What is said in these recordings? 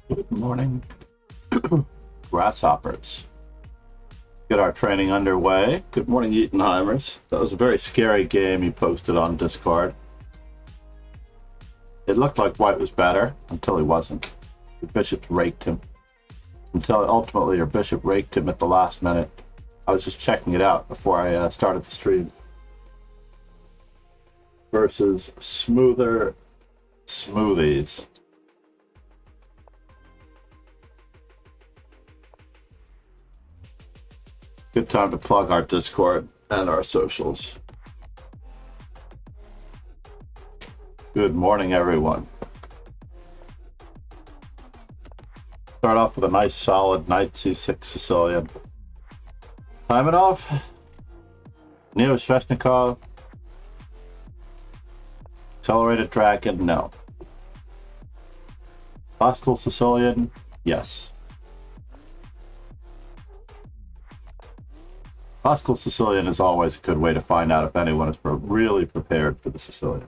Good morning, grasshoppers. Get our training underway. Good morning, Eatonheimers. That was a very scary game you posted on Discord. It looked like White was better until he wasn't. Your bishop raked him. Until ultimately your bishop raked him at the last minute. I was just checking it out before I started the stream. Versus smoother smoothies. Good time to plug our Discord and our socials. Good morning, everyone. Start off with a nice solid knight c6 Sicilian. Taimanov, Neo Sveshnikov, Accelerated Dragon, no. Hostile Sicilian, yes. Hostile Sicilian is always a good way to find out if anyone is really prepared for the Sicilian.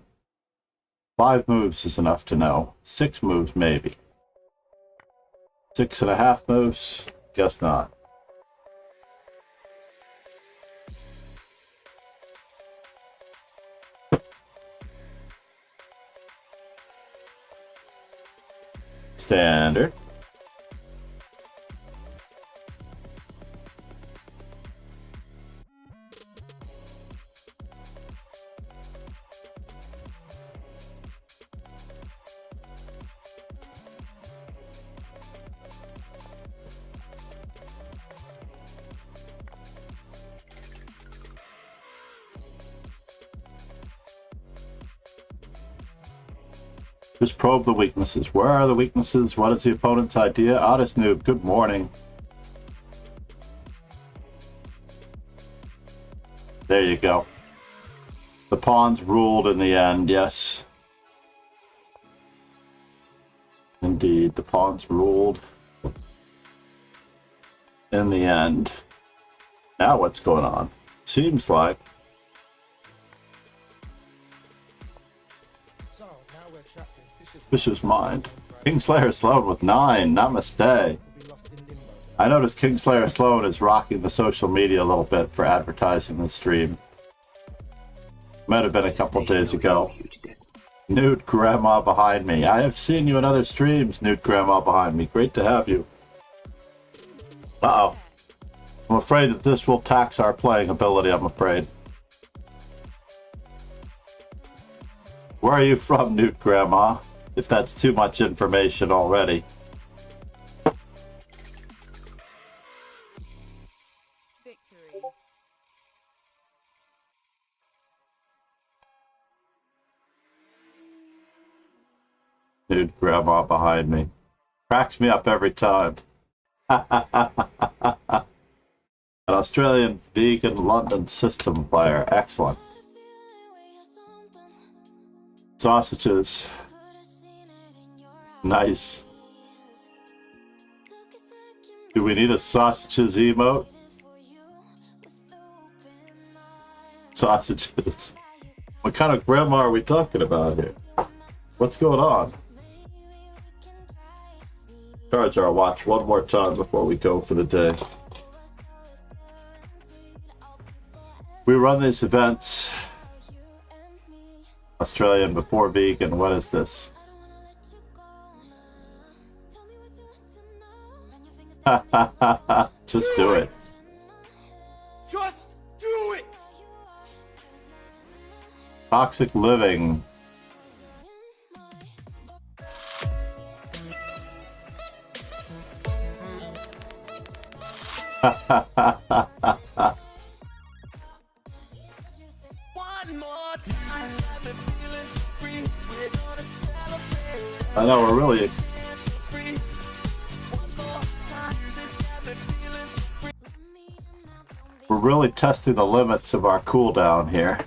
5 moves is enough to know. 6 moves, maybe. 6.5 moves, guess not. Standard. Just probe the weaknesses. Where are the weaknesses? What is the opponent's idea? Otis Noob, good morning. There you go. The pawns ruled in the end, yes. Indeed, the pawns ruled in the end. Now what's going on? Seems like Bishop's Mind. Kingslayer Sloan with 9. Namaste. I noticed Kingslayer Sloan is rocking the social media a little bit for advertising the stream. Might have been a couple days ago. Nude Grandma behind me. I have seen you in other streams, Nude Grandma behind me. Great to have you. Uh-oh. I'm afraid that this will tax our playing ability, I'm afraid. Where are you from, Nude Grandma? If that's too much information already. Victory. Nude Grandma behind me. Cracks me up every time. An Australian vegan London system player. Excellent. Sausages. Nice. Do we need a sausages emote? Sausages. What kind of grandma are we talking about here? What's going on? Charge our watch one more time before we go for the day. We run these events. Australian before vegan. What is this? Just do it. Just do it. Toxic living. I know we're really testing the limits of our cooldown here.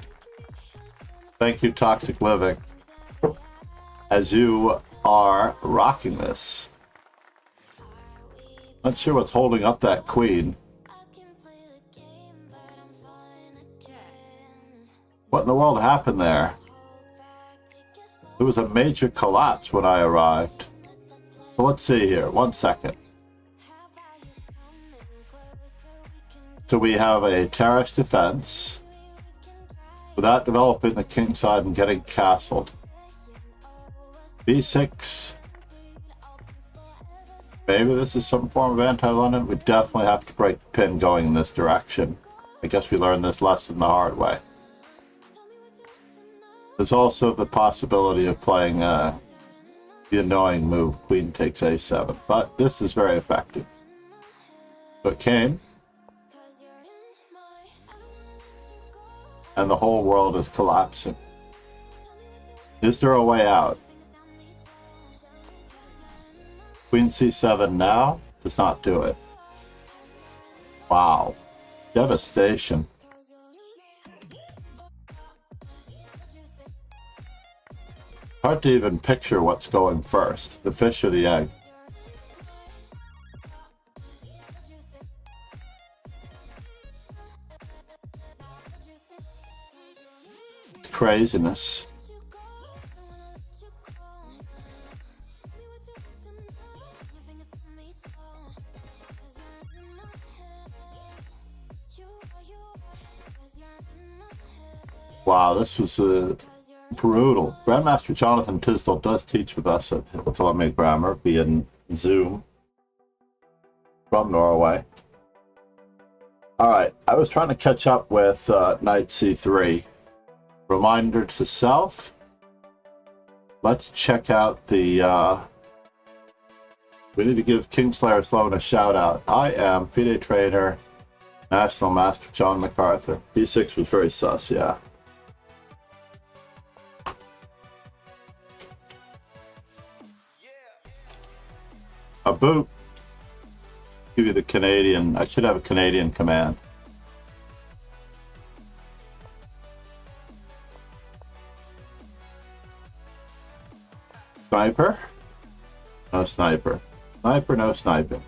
Thank you, Toxic Living, as you are rocking this. Not sure what's holding up that queen. What in the world happened there? There was a major collapse when I arrived. So let's see here. 1 second. So we have a terrace defense without developing the king side and getting castled. B6. Maybe this is some form of anti-London. We definitely have to break the pin going in this direction. I guess we learned this lesson the hard way. There's also the possibility of playing the annoying move, queen takes a7, but this is very effective. So it came, and the whole world is collapsing. Is there a way out? Queen c7 now does not do it. Wow. Devastation. Hard to even picture what's going first, the fish or the egg. Craziness. Wow, this was brutal. Grandmaster Jonathan Tisdall does teach with us at Columbia Grammar via Zoom from Norway. Alright, I was trying to catch up with knight c3. Reminder to self. Let's check out the... we need to give Kingslayer Sloan a shout out. I am FIDE trainer, National Master John MacArthur. B6 was very sus, yeah. A boot. Give you the Canadian. I should have a Canadian command. Sniper. No sniper. Sniper, no sniping.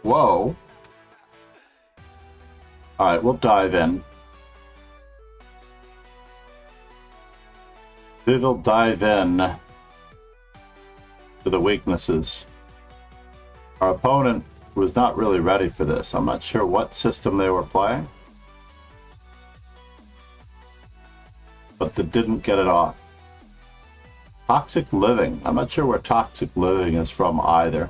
Whoa. Alright, we'll dive in. We'll dive in to the weaknesses. Our opponent was not really ready for this. I'm not sure what system they were playing, but they didn't get it off. Toxic Living. I'm not sure where Toxic Living is from either.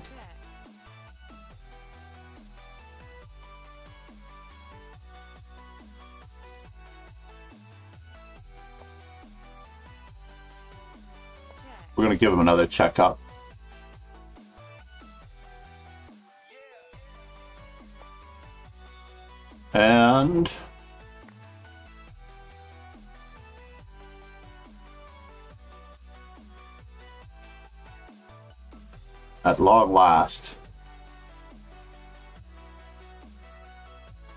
We're going to give him another checkup. And at long last.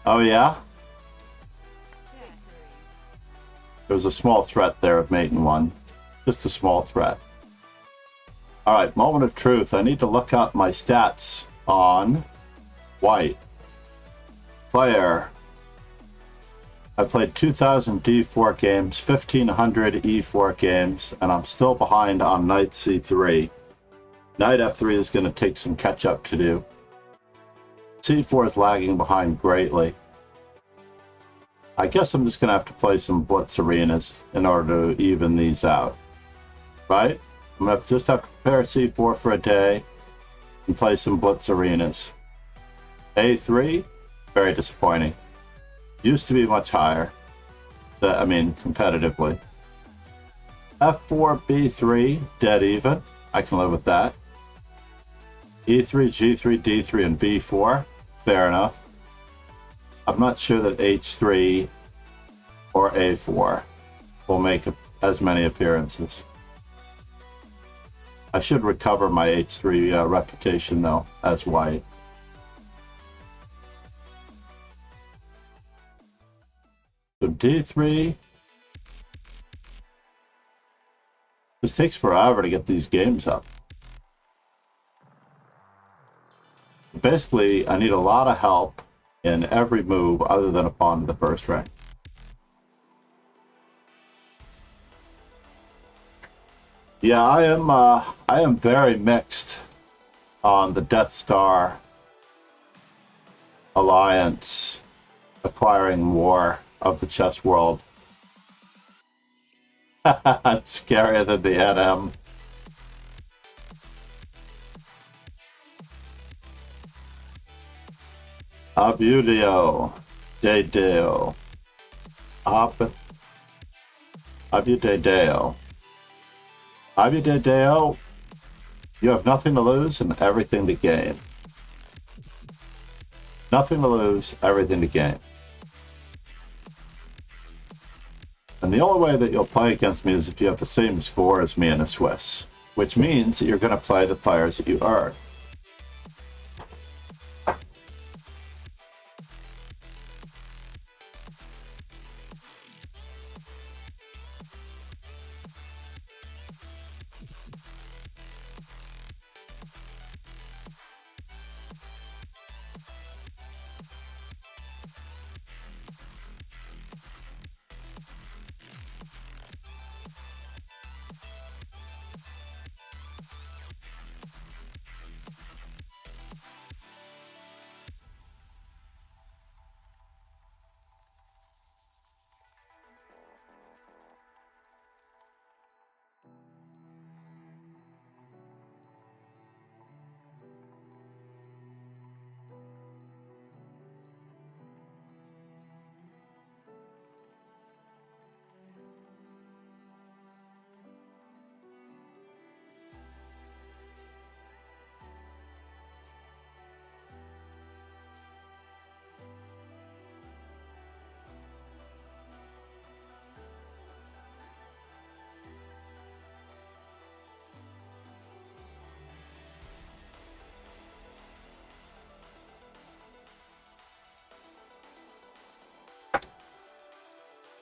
Oh yeah? There was a small threat there of mate in one. Just a small threat. Alright, moment of truth. I need to look up my stats on white. Player. I played 2,000 D4 games, 1,500 E4 games, and I'm still behind on knight C3. Knight F3 is going to take some catch up to do. C4 is lagging behind greatly. I guess I'm just going to have to play some blitz arenas in order to even these out. Right? I'm going to just have to prepare C4 for a day and play some blitz arenas. A3, very disappointing. Used to be much higher. I mean, competitively. F4, B3, dead even. I can live with that. E3, G3, D3, and B4, fair enough. I'm not sure that H3 or A4 will make as many appearances. I should recover my H3 reputation, though, as white. So D3, This takes forever to get these games up. Basically, I need a lot of help in every move other than a pawn to the first rank. Yeah, I am very mixed on the Death Star Alliance acquiring more of the chess world. It's scarier than the NM. Abudio, Dedeo, Abudedeo. Abudedeo, you have nothing to lose and everything to gain. Nothing to lose, everything to gain. And the only way that you'll play against me is if you have the same score as me in a Swiss, which means that you're going to play the players that you earn.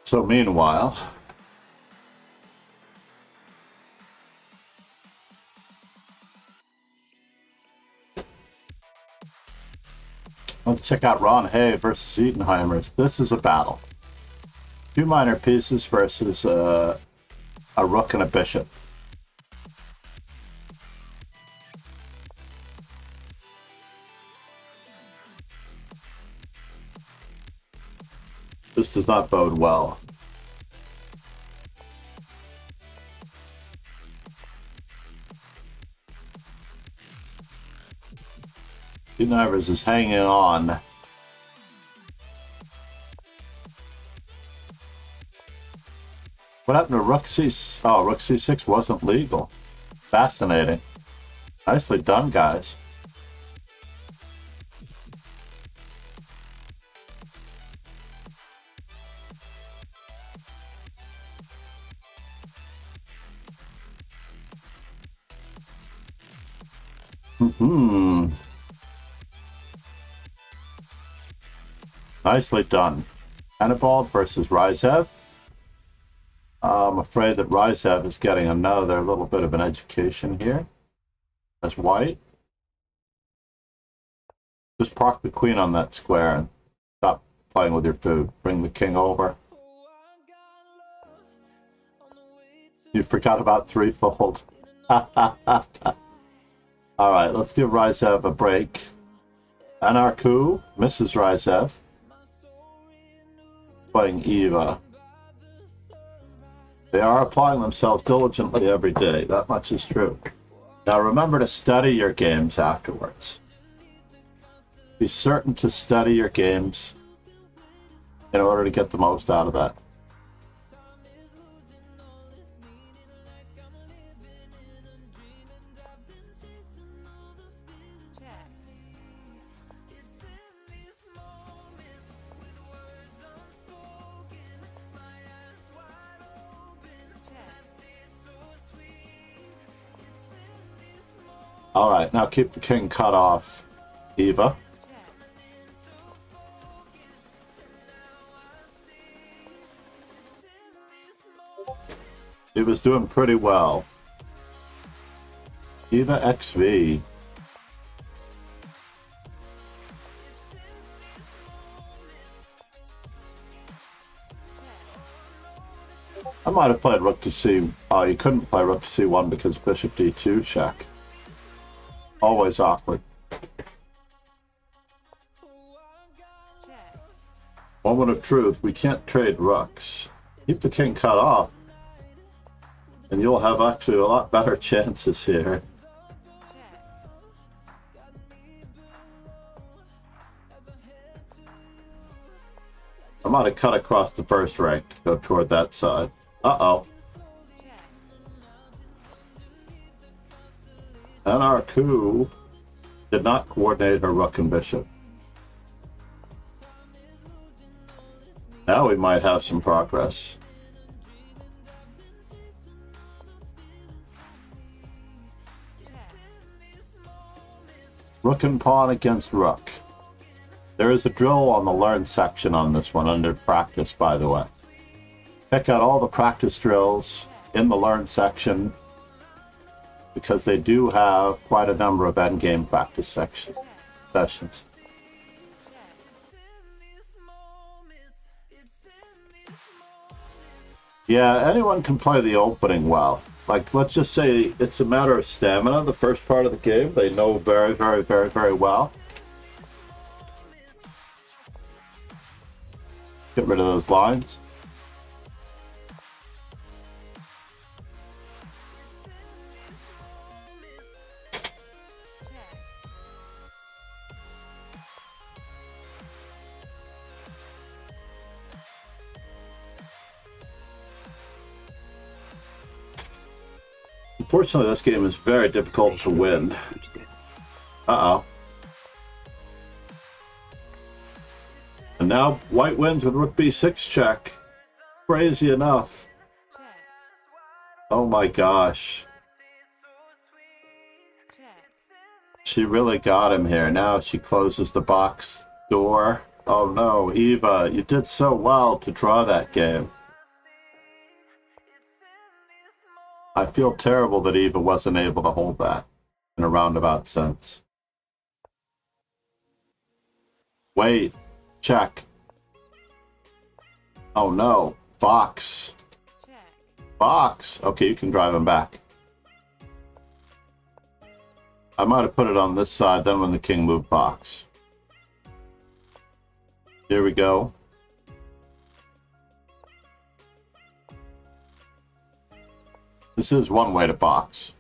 So meanwhile, let's check out Ron Hay versus Edenheimers. This is a battle. Two minor pieces versus a rook and a bishop. This does not bode well. Edenheimers is hanging on. What happened to Rook C6? Oh, Rook C6 wasn't legal. Fascinating. Nicely done, guys. Nicely done. Hannibal versus Ryzev. I'm afraid that Ryzev is getting another little bit of an education here. As white. Just park the queen on that square and stop playing with your food. Bring the king over. You forgot about threefold. Alright, let's give Ryzev a break. Anarku, Mrs. Ryzev. Playing Eva. They are applying themselves diligently every day. That much is true. Now remember to study your games afterwards. Be certain to study your games in order to get the most out of that. Alright, now keep the king cut off, Eva. He was doing pretty well. Eva XV. I might have played rook to c. Oh, you couldn't play rook to c1 because bishop d2 check. Always awkward. Moment of truth. We can't trade rooks. Keep the king cut off, and you'll have actually a lot better chances here. I might have cut across the first rank to go toward that side. Uh-oh. And our coup did not coordinate her rook and bishop. Now we might have some progress. Rook and pawn against rook. There is a drill on the learn section on this one under practice, by the way. Check out all the practice drills in the learn section because they do have quite a number of endgame practice sessions. Yeah, anyone can play the opening well. Like, let's just say it's a matter of stamina, the first part of the game. They know very, very, very, very well. Get rid of those lines. Unfortunately, this game is very difficult to win. Uh-oh. And now white wins with rook b6 check. Crazy enough. Oh my gosh. She really got him here. Now she closes the box door. Oh no, Eva, you did so well to draw that game. I feel terrible that Eva wasn't able to hold that in a roundabout sense. Wait. Check. Oh no. Box. Check. Box. Okay, you can drive him back. I might have put it on this side, then when the king moved box. Here we go. This is one way to box.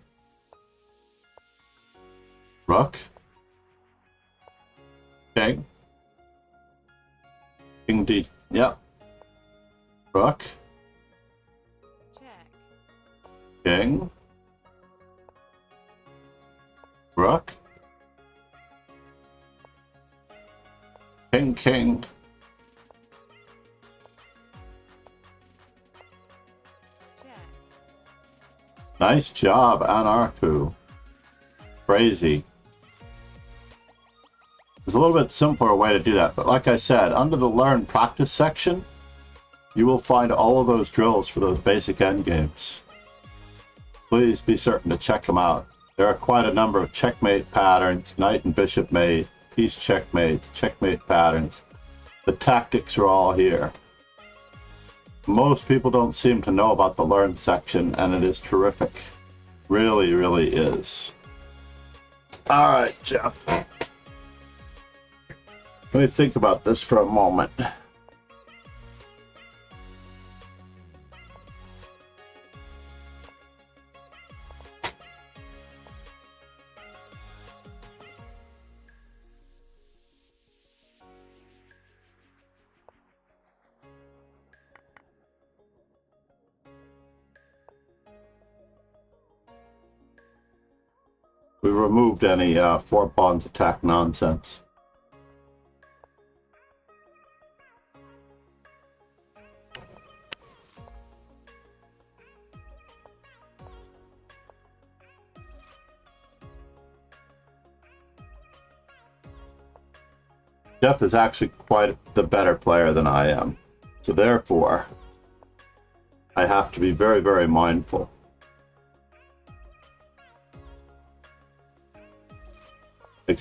Rook. King. King D. Yep. Rook. Check. King. Rook. King, king. Nice job, Anarku. Crazy. There's a little bit simpler way to do that, but like I said, under the Learn Practice section, you will find all of those drills for those basic endgames. Please be certain to check them out. There are quite a number of checkmate patterns, knight and bishop mate, piece checkmate, checkmate patterns. The tactics are all here. Most people don't seem to know about the Learn section, and it is terrific. Really, really is. All right, Jeff. Let me think about this for a moment. We removed any four pawns attack nonsense. Jeff is actually quite the better player than I am. So therefore, I have to be very, very mindful.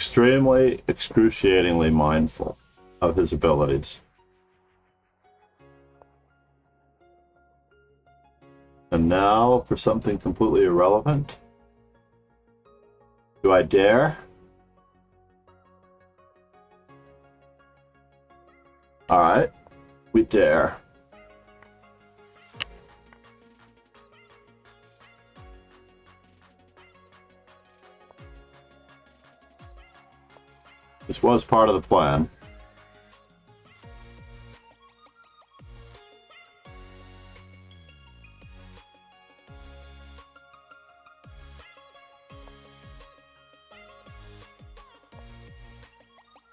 extremely, excruciatingly mindful of his abilities. And now for something completely irrelevant. Do I dare? Alright, we dare. This was part of the plan.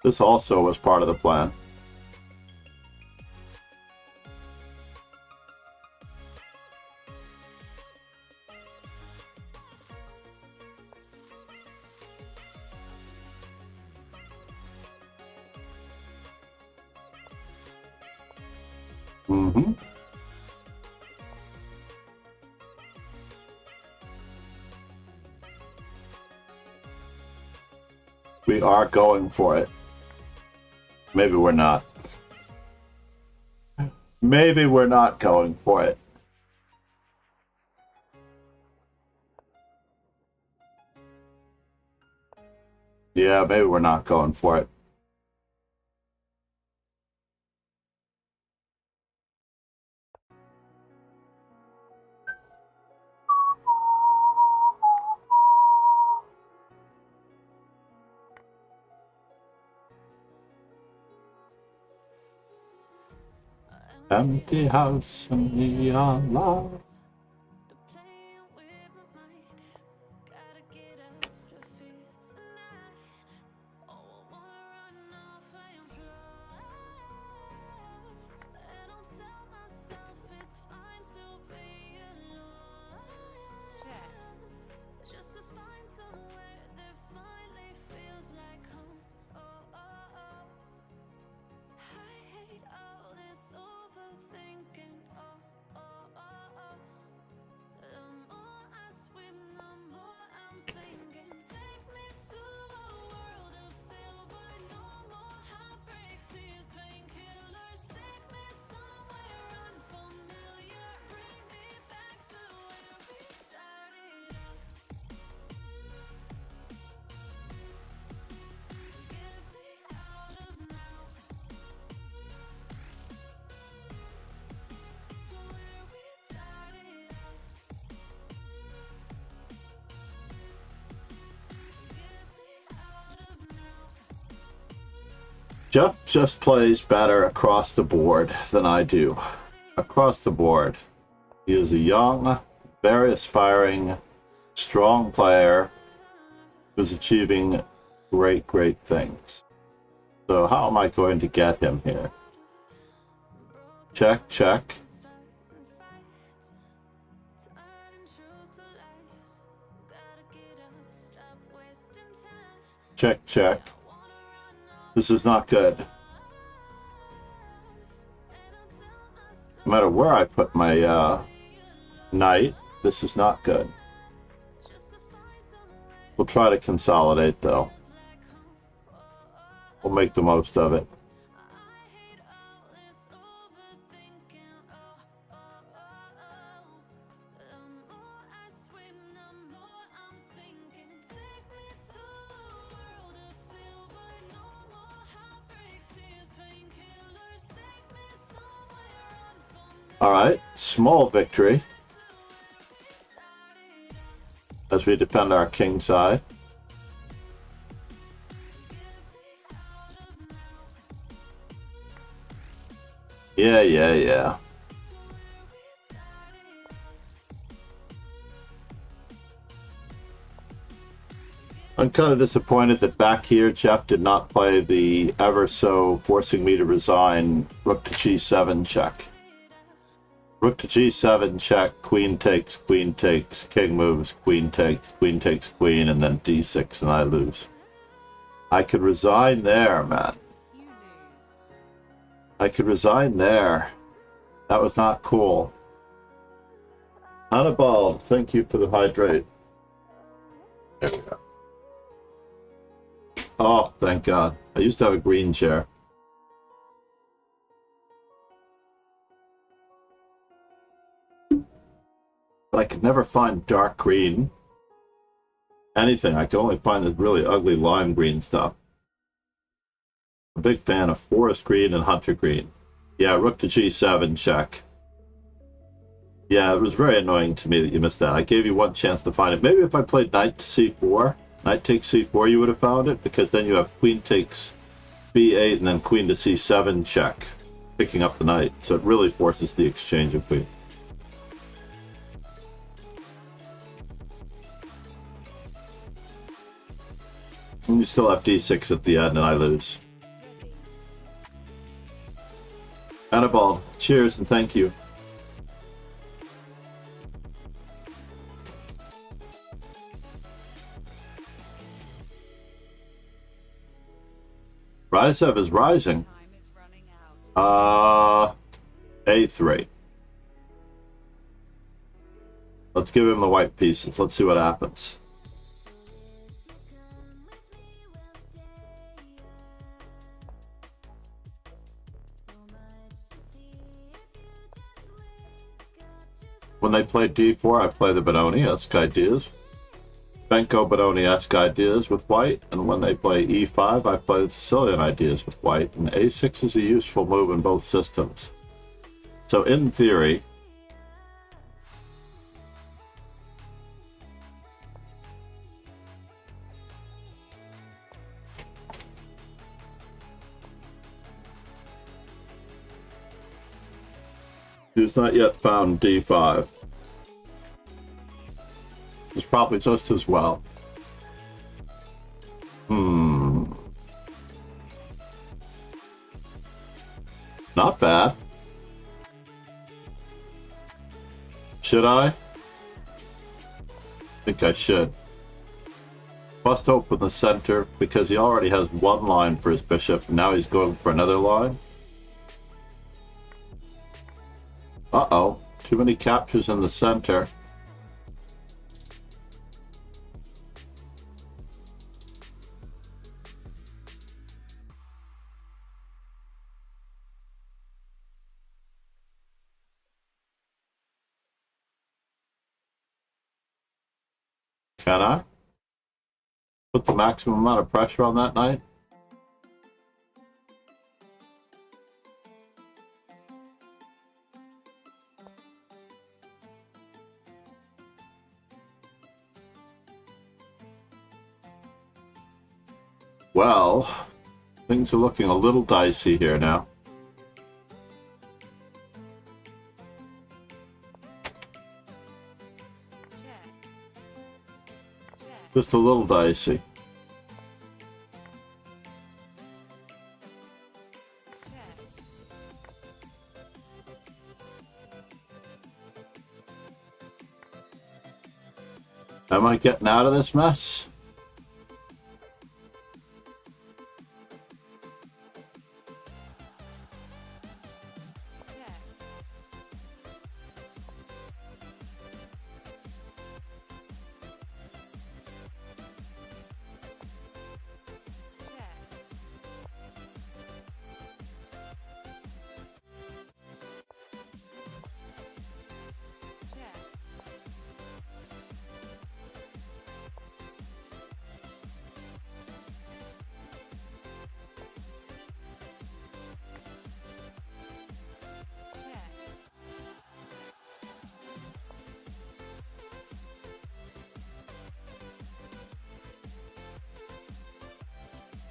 This also was part of the plan. Mm-hmm. We are going for it. Maybe we're not. Maybe we're not going for it. Yeah, maybe we're not going for it. Empty house and neon lights. Jeff just plays better across the board than I do. Across the board. He is a young, very aspiring, strong player who's achieving great, great things. So how am I going to get him here? Check, check. Check, check. This is not good. No matter where I put my knight, this is not good. We'll try to consolidate, though. We'll make the most of it. All right, small victory as we defend our king side. Yeah. I'm kind of disappointed that back here Jeff did not play the ever so forcing me to resign rook to g7 check. Rook to g7 check, queen takes, king moves, queen takes, queen, and then d6 and I lose. I could resign there, man. I could resign there. That was not cool. Hannibal, thank you for the hydrate. There we go. Oh, thank God. I used to have a green chair. But I could never find dark green. Anything. I could only find this really ugly lime green stuff. A big fan of forest green and hunter green. Yeah, rook to g7 check. Yeah, it was very annoying to me that you missed that. I gave you one chance to find it. Maybe if I played knight to c4, knight takes c4, you would have found it, because then you have queen takes b8 and then queen to c7 check, picking up the knight. So it really forces the exchange of queen. And you still have d6 at the end, and I lose. Annabelle, cheers and thank you. Rizev is rising. A3. Let's give him the white pieces. Let's see what happens. When they play d4, I play the Benoni-esque ideas. Benko Benoni-esque ideas with white, and when they play e5, I play the Sicilian ideas with white, and a6 is a useful move in both systems. So in theory, he's not yet found d5. It's probably just as well. Not bad. Should I? Think I should. Must open the center because he already has one line for his bishop, and now he's going for another line. Uh-oh, too many captures in the center. Can I put the maximum amount of pressure on that knight? Well, things are looking a little dicey here now. Just a little dicey. Am I getting out of this mess?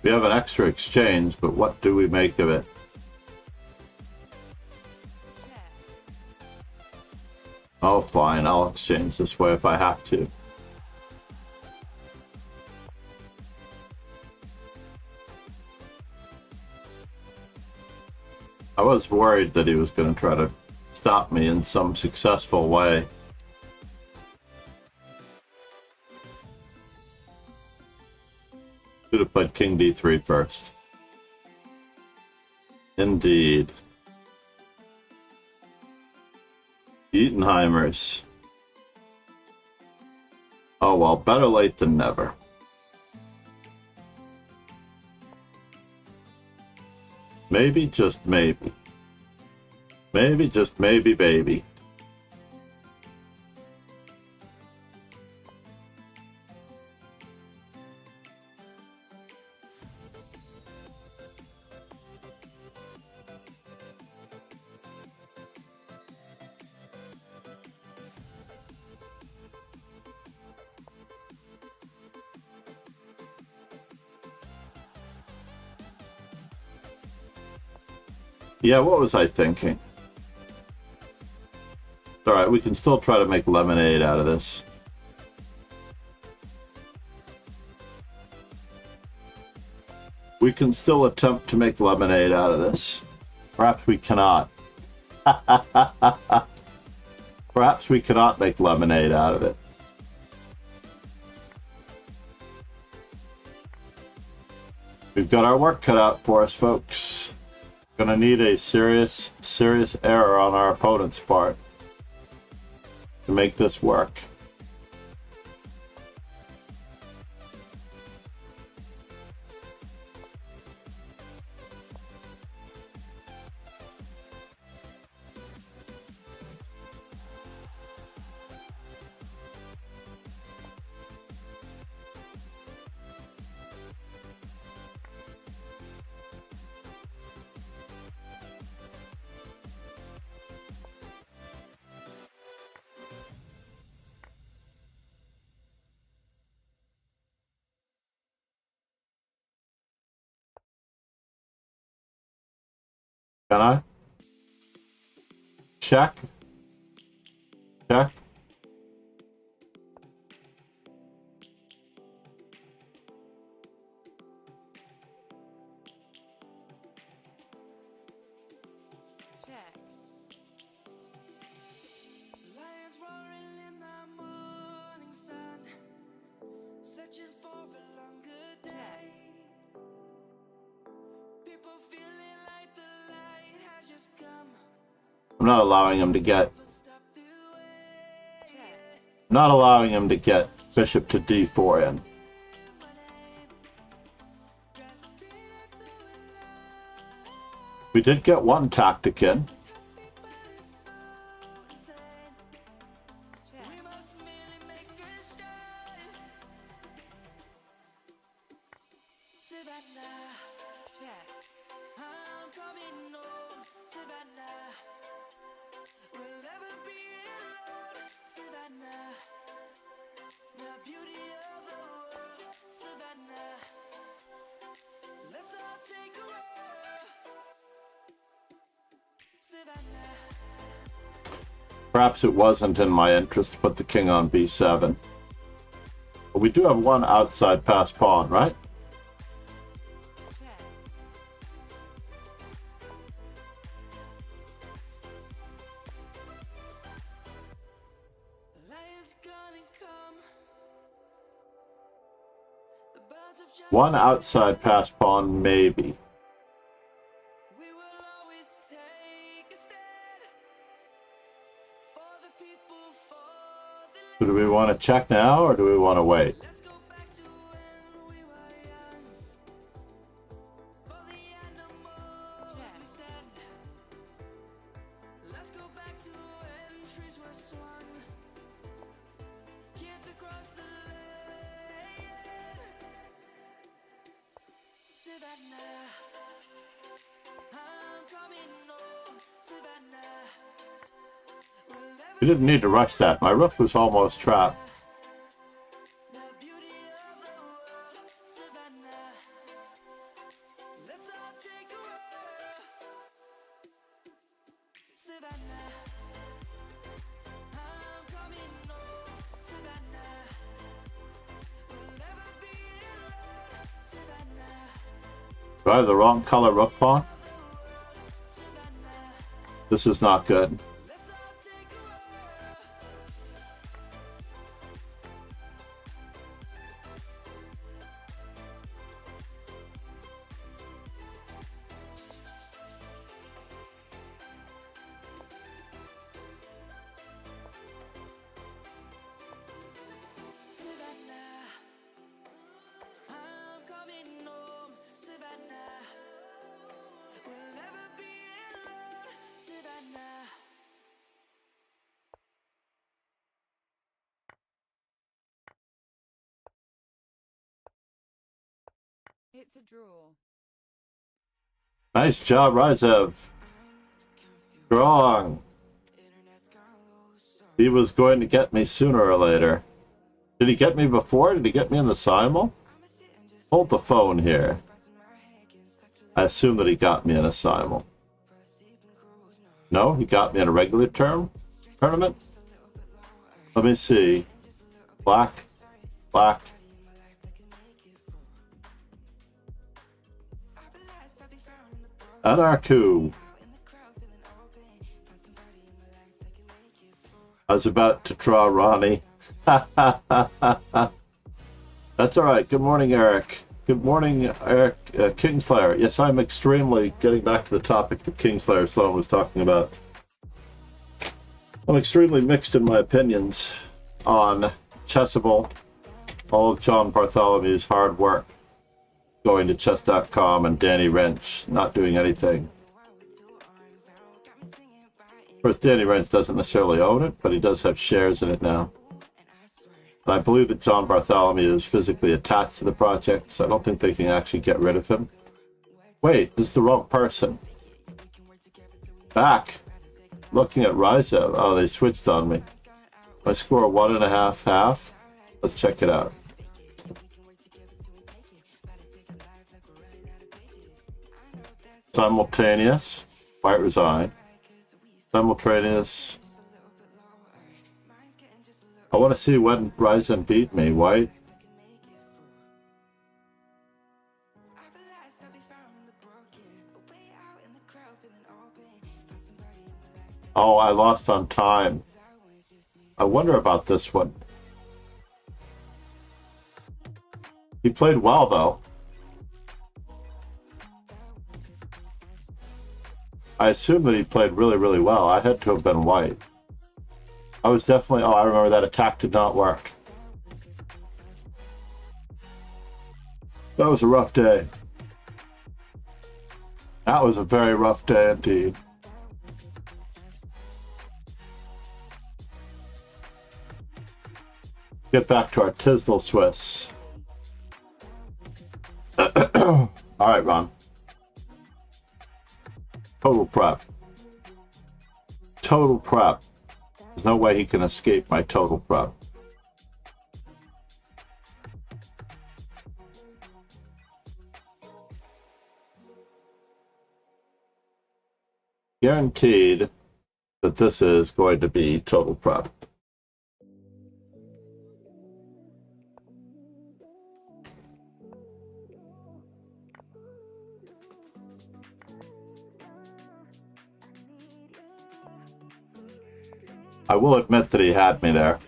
We have an extra exchange, but what do we make of it? Oh, fine, I'll exchange this way if I have to. I was worried that he was going to try to stop me in some successful way. Should have played King D3 first. Indeed. Eatonheimers. Oh well, better late than never. Maybe, just maybe. Maybe, just maybe, baby. Yeah, what was I thinking? Alright, we can still try to make lemonade out of this. We can still attempt to make lemonade out of this. Perhaps we cannot. Perhaps we cannot make lemonade out of it. We've got our work cut out for us, folks. Gonna need a serious error on our opponent's part to make this work. Can I? Check. Check. Check. Lions roaring in the morning sun, searching for a longer day. People feeling like the light has just come. I'm not allowing him to get. Stop the way. Check. Not allowing him to get bishop to d4 in. Grasping into a We did get one tactic in. life, but it's so insane. Check. We must merely make a start. Savannah, Check. I'm coming home. Savannah, we'll never be alone. Savannah, the beauty of the world. Savannah, let's all take a roll. Savannah, Perhaps it wasn't in my interest to put the king on b7. But we do have one outside pass pawn, right? Check. the lion's gonna come. The birds have just One outside pass pawn, maybe. we will always take a stand for the people, for the So do we want to check now or do we want to wait? Let's go back to when we were young. For the animals we stand. Let's go back to when trees were swung. Kids across the land. Savannah, I'm coming home. Savannah, we'll never We didn't need to rush that. My rook was almost trapped. the beauty of the world, Savannah. Let's all take a roll. Savannah, I'm coming home. Savannah, we'll never be alone. Savannah, Do I have the wrong color rook pawn? Savannah, This is not good. let's all take a roll. Savannah, I'm coming home. Savannah, we'll It's a draw. Nice job, Rizev. Strong. He was going to get me sooner or later. Did he get me before? Did he get me in the simul? Hold the phone here. I assume that he got me in a simul. No, he got me in a regular tournament. Let me see. Black. Anarku. I was about to draw Ronnie. That's all right. Good morning, Eric. Good morning, Eric. Kingslayer. Yes, I'm extremely, getting back to the topic that Kingslayer Sloan was talking about. I'm extremely mixed in my opinions on Chessable, all of John Bartholomew's hard work, going to chess.com, and Danny Wrench not doing anything. Of course, Danny Wrench doesn't necessarily own it, but he does have shares in it now. And I believe that John Bartholomew is physically attached to the project, so I don't think they can actually get rid of him. Wait, this is the wrong person. Back. Looking at Rizev. Oh, they switched on me. I score 1.5 half. Let's check it out. Simultaneous. White resign. Simultaneous. I want to see when Ryzen beat me. White. Oh, I lost on time. I wonder about this one. He played well, though. I assume that he played really, really well. I had to have been white. I was definitely... Oh, I remember that attack did not work. That was a rough day. That was a very rough day indeed. Get back to our Tisdall Swiss. All right, Ron. Total prep. Total prep. There's no way he can escape my total prep. Guaranteed that this is going to be total prep. I will admit that he had me there.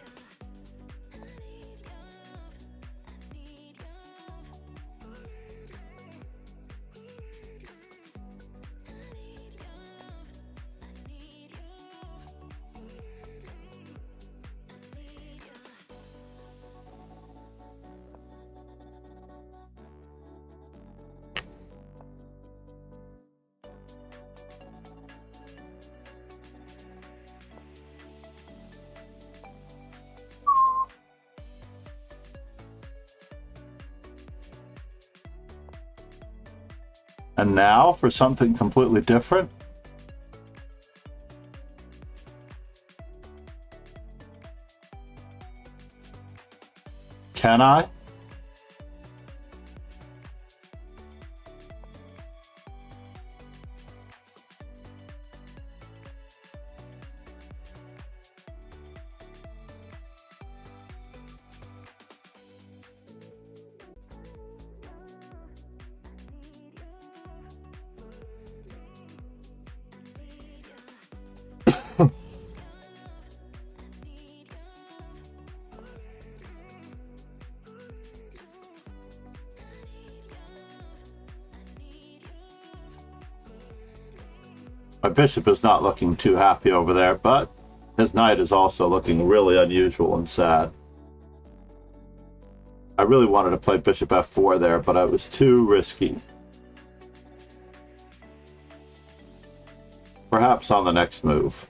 And now for something completely different. Can I? My bishop is not looking too happy over there, but his knight is also looking really unusual and sad. I really wanted to play bishop f4 there, but it was too risky. Perhaps on the next move.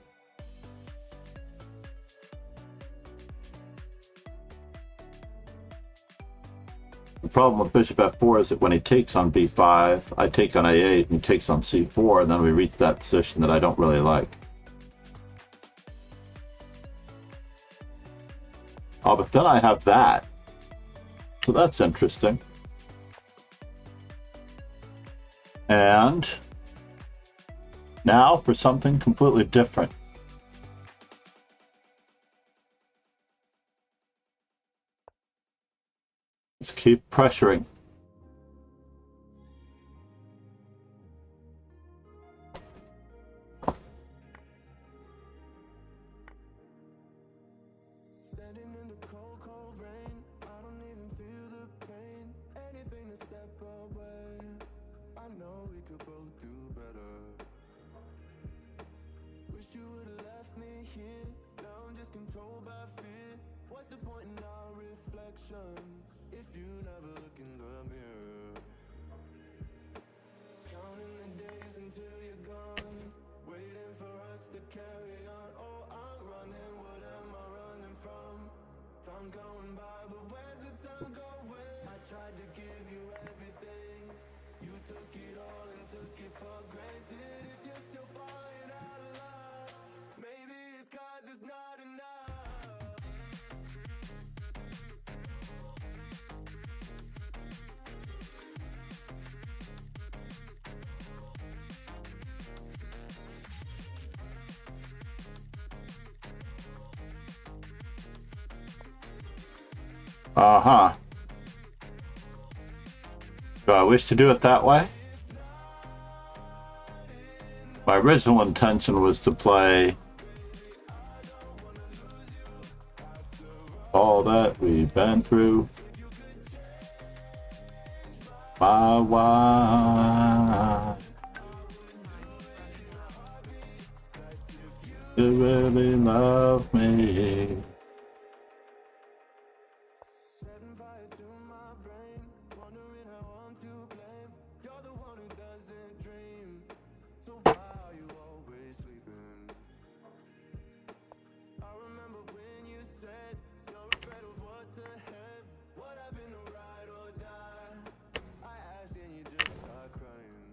problem with bishop f4 is that when he takes on b5, I take on a8, and he takes on c4, and then we reach that position that I don't really like. Oh, but then I have that. So that's interesting. And now for something completely different. Let's keep pressuring. Standing in the cold, cold rain. I don't even feel the pain. Anything to step away. I know we could both do better. Wish you would've left me here. Now I'm just controlled by fear. What's the point in our reflection if you never look in the mirror? Counting the days until you're gone, waiting for us to carry on. Oh, I'm running, what am I running from? Time's going by, but where's the time going? I tried to give you everything. You took it all and took it for granted. If you're still falling out of love, maybe it's 'cause it's not enough. Uh-huh. Do I wish to do it that way? My original intention was to play all that we've been through. My wife. You really love me. Setting fire to my brain, wondering how I'm to blame. You're the one who doesn't dream, so why are you always sleeping? I remember when you said you're afraid of what's ahead. What happened to ride or die? I asked and you just start crying.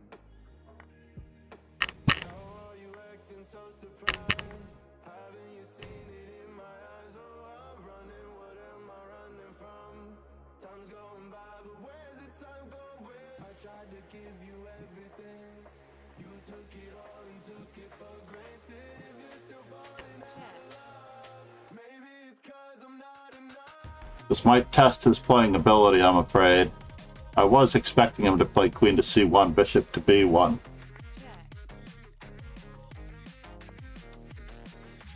How are you acting so surprised? Haven't you seen it in my eyes? Oh, I'm running, what am I running from? Time's going by, but where's the time going? I tried to give you everything. You took it all and took it for granted. If you're still falling out of love, maybe it's 'cause I'm not enough. This might test his playing ability, I'm afraid. I was expecting him to play queen to c1, bishop to b1.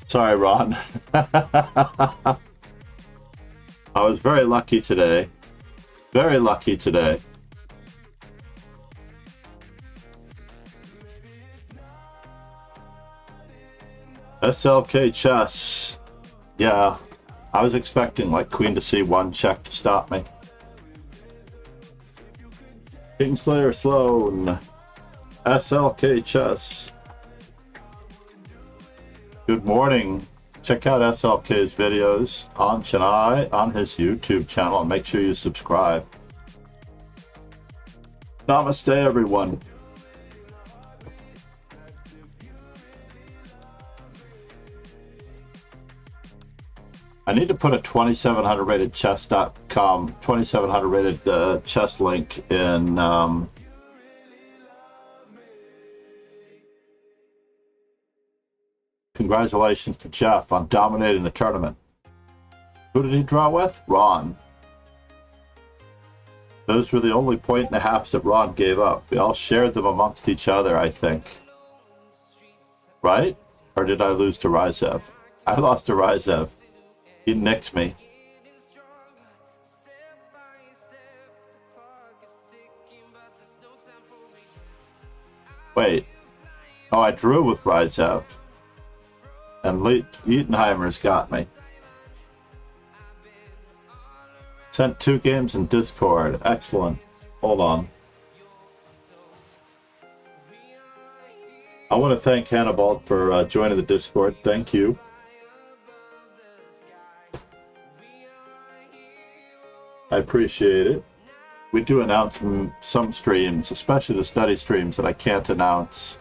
Sorry, Ron. I was very lucky today. Very lucky today. SLK chess. Yeah, I was expecting like queen to c1 check to stop me. Kingslayer Sloan. SLK chess. Good morning. Check out SLK's videos on Chennai on his YouTube channel and make sure you subscribe. Namaste, everyone. I need to put a 2700 rated chess.com, 2700 rated chess link in congratulations to Jeff on dominating the tournament. Who did he draw with? Ron. Those were the only point and a halves that Ron gave up. We all shared them amongst each other, I think. Right? Or did I lose to Rizev? I lost to Rizev. He nicked me. Wait. Oh, I drew with Rizev. And Eatonheimer's got me. Sent 2 games in Discord. Excellent. Hold on. I want to thank Hannibal for joining the Discord. Thank you. I appreciate it. we do announce some streams, especially the study streams that I can't announce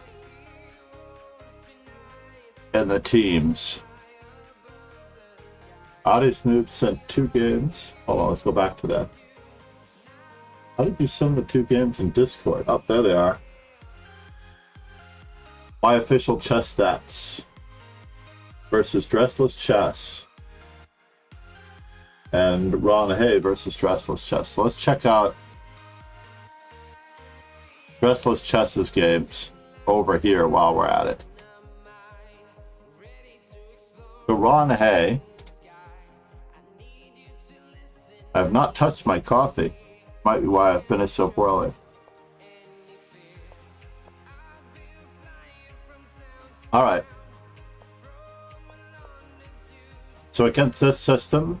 in the teams. Adi Snoop sent 2 games. Hold on, let's go back to that. How did you send the 2 games in Discord? Oh, there they are. My official chess stats versus Dressless Chess. And Ron Hay versus Dressless Chess. So let's check out Dressless Chess's games over here while we're at it. So Ron Hay, I have not touched my coffee. Might be why I finished so poorly. All right. So against this system,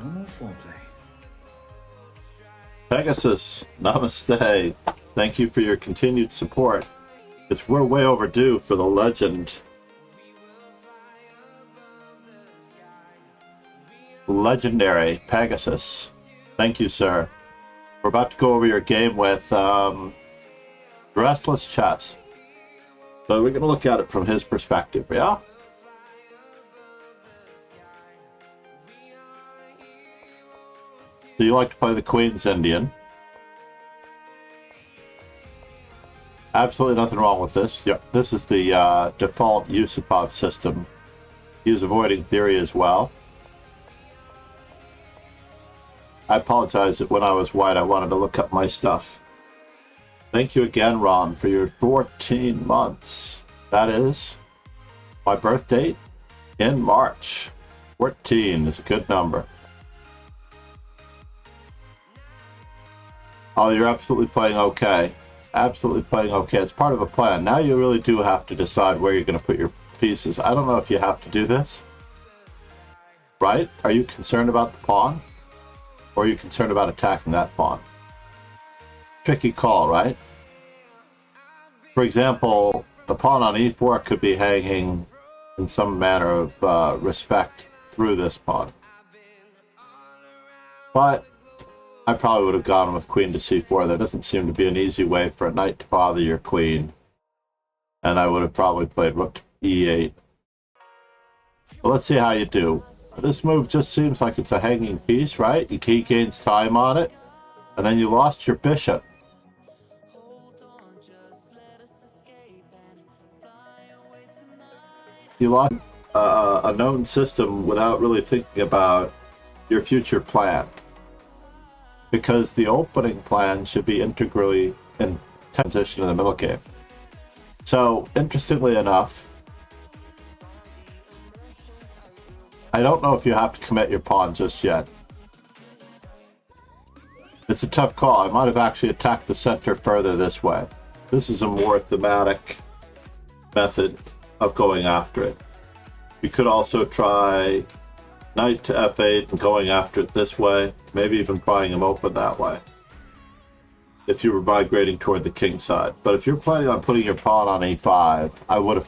No more foreplay. Pegasus, namaste. Thank you for your continued support. We're way overdue for the legend. Legendary Pegasus. Thank you, sir. We're about to go over your game with Dressless Chess. So we're going to look at it from his perspective, yeah? So you like to play the Queen's Indian. Absolutely nothing wrong with this. Yep, this is the default Yusupov system. He's avoiding theory as well. I apologize that when I was white, I wanted to look up my stuff. Thank you again, Ron, for your 14 months. That is my birth date in March. 14 is a good number. Oh, you're absolutely playing okay. Absolutely playing okay. It's part of a plan. Now you really do have to decide where you're going to put your pieces. I don't know if you have to do this. Right? Are you concerned about the pawn? Or are you concerned about attacking that pawn? Tricky call, right? For example, the pawn on e4 could be hanging in some manner of respect through this pawn. But I probably would have gone with queen to c4. There doesn't seem to be an easy way for a knight to bother your queen. And I would have probably played rook to e8. But let's see how you do. This move just seems like it's a hanging piece, right? He gains time on it, and then you lost your bishop. You lost a known system without really thinking about your future plan. Because the opening plan should be integrally in transition in the middle game. So, interestingly enough, I don't know if you have to commit your pawn just yet. It's a tough call. I might have actually attacked the center further this way. This is a more thematic method of going after it. You could also try knight to f8 and going after it this way, maybe even prying him open that way, if you were migrating toward the king side. But if you're planning on putting your pawn on e5, I would have